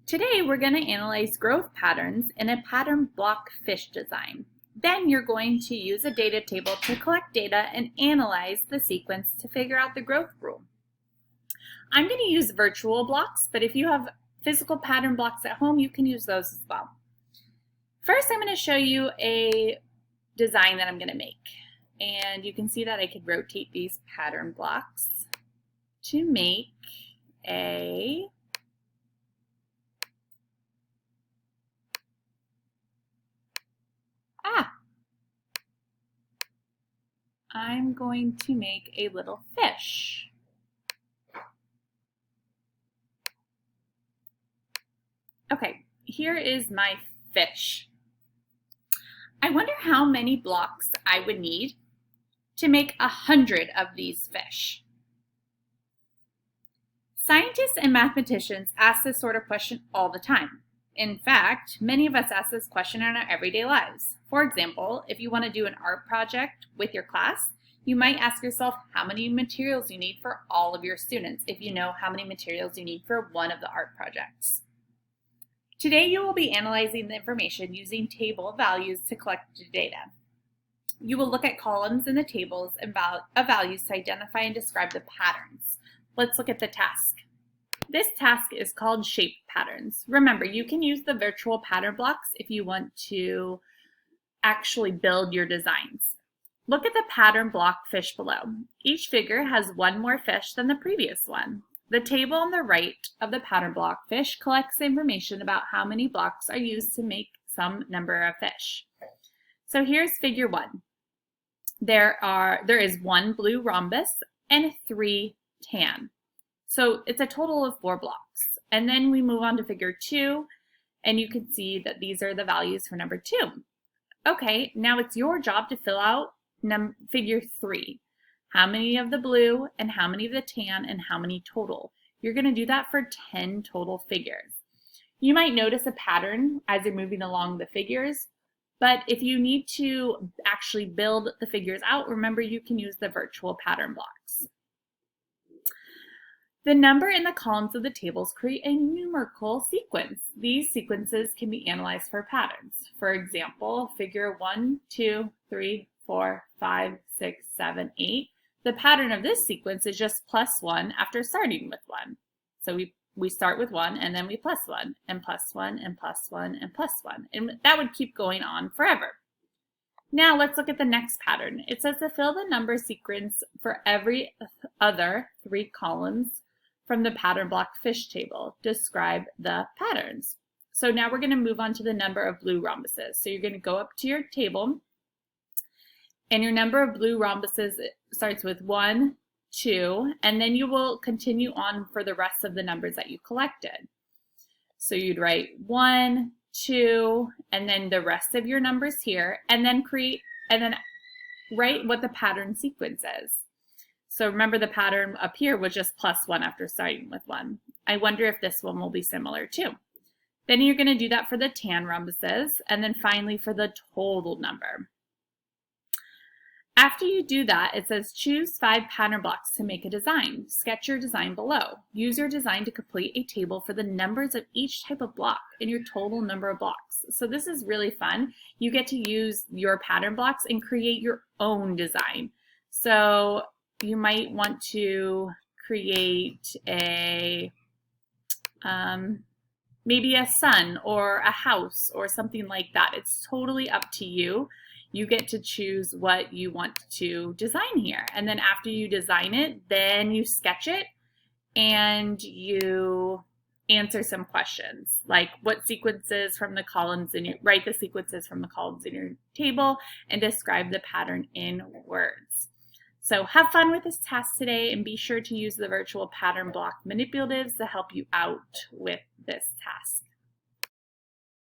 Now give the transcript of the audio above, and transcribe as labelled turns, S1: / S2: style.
S1: Today we're going to analyze growth patterns in a pattern block fish design. Then you're going to use a data table to collect data and analyze the sequence to figure out the growth rule. I'm going to use virtual blocks, but if you have physical pattern blocks at home, you can use those as well. First, I'm going to show you a design that I'm going to make. And you can see that I could rotate these pattern blocks to make I'm going to make a little fish. Okay, here is my fish. I wonder how many blocks I would need to make 100 of these fish. Scientists and mathematicians ask this sort of question all the time. In fact, many of us ask this question in our everyday lives. For example, if you want to do an art project with your class, you might ask yourself how many materials you need for all of your students if you know how many materials you need for one of the art projects. Today you will be analyzing the information using table values to collect the data. You will look at columns in the tables of values to identify and describe the patterns. Let's look at the task. This task is called shape patterns. Remember, you can use the virtual pattern blocks if you want to actually build your designs. Look at the pattern block fish below. Each figure has one more fish than the previous one. The table on the right of the pattern block fish collects information about how many blocks are used to make some number of fish. So here's figure 1. There is 1 blue rhombus and 3 tan. So it's a total of 4 blocks. And then we move on to figure 2, and you can see that these are the values for number 2. Okay, now it's your job to fill out figure 3. How many of the blue and how many of the tan and how many total? You're going to do that for 10 total figures. You might notice a pattern as you're moving along the figures, but if you need to actually build the figures out, remember you can use the virtual pattern blocks. The number in the columns of the tables create a numerical sequence. These sequences can be analyzed for patterns. For example, figure 1, 2, 3, 4, 5, 6, 7, 8. The pattern of this sequence is just +1 after starting with 1. So we start with 1 and then we +1 and +1 and +1 and +1. And that would keep going on forever. Now let's look at the next pattern. It says to fill the number sequence for every other 3 columns from the pattern block fish table. Describe the patterns. So now we're going to move on to the number of blue rhombuses. So you're going to go up to your table, and your number of blue rhombuses starts with 1, 2, and then you will continue on for the rest of the numbers that you collected. So you'd write 1, 2, and then the rest of your numbers here, and then write what the pattern sequence is. So remember the pattern up here was just +1 after starting with 1. I wonder if this one will be similar too. Then you're going to do that for the tan rhombuses, and then finally for the total number. After you do that, it says choose 5 pattern blocks to make a design. Sketch your design below. Use your design to complete a table for the numbers of each type of block and your total number of blocks. So this is really fun. You get to use your pattern blocks and create your own design. So you might want to create maybe a sun or a house or something like that. It's totally up to you. You get to choose what you want to design here. And then after you design it, then you sketch it and you answer some questions like what sequences from the columns write the sequences from the columns in your table and describe the pattern in words. So have fun with this task today and be sure to use the virtual pattern block manipulatives to help you out with this task.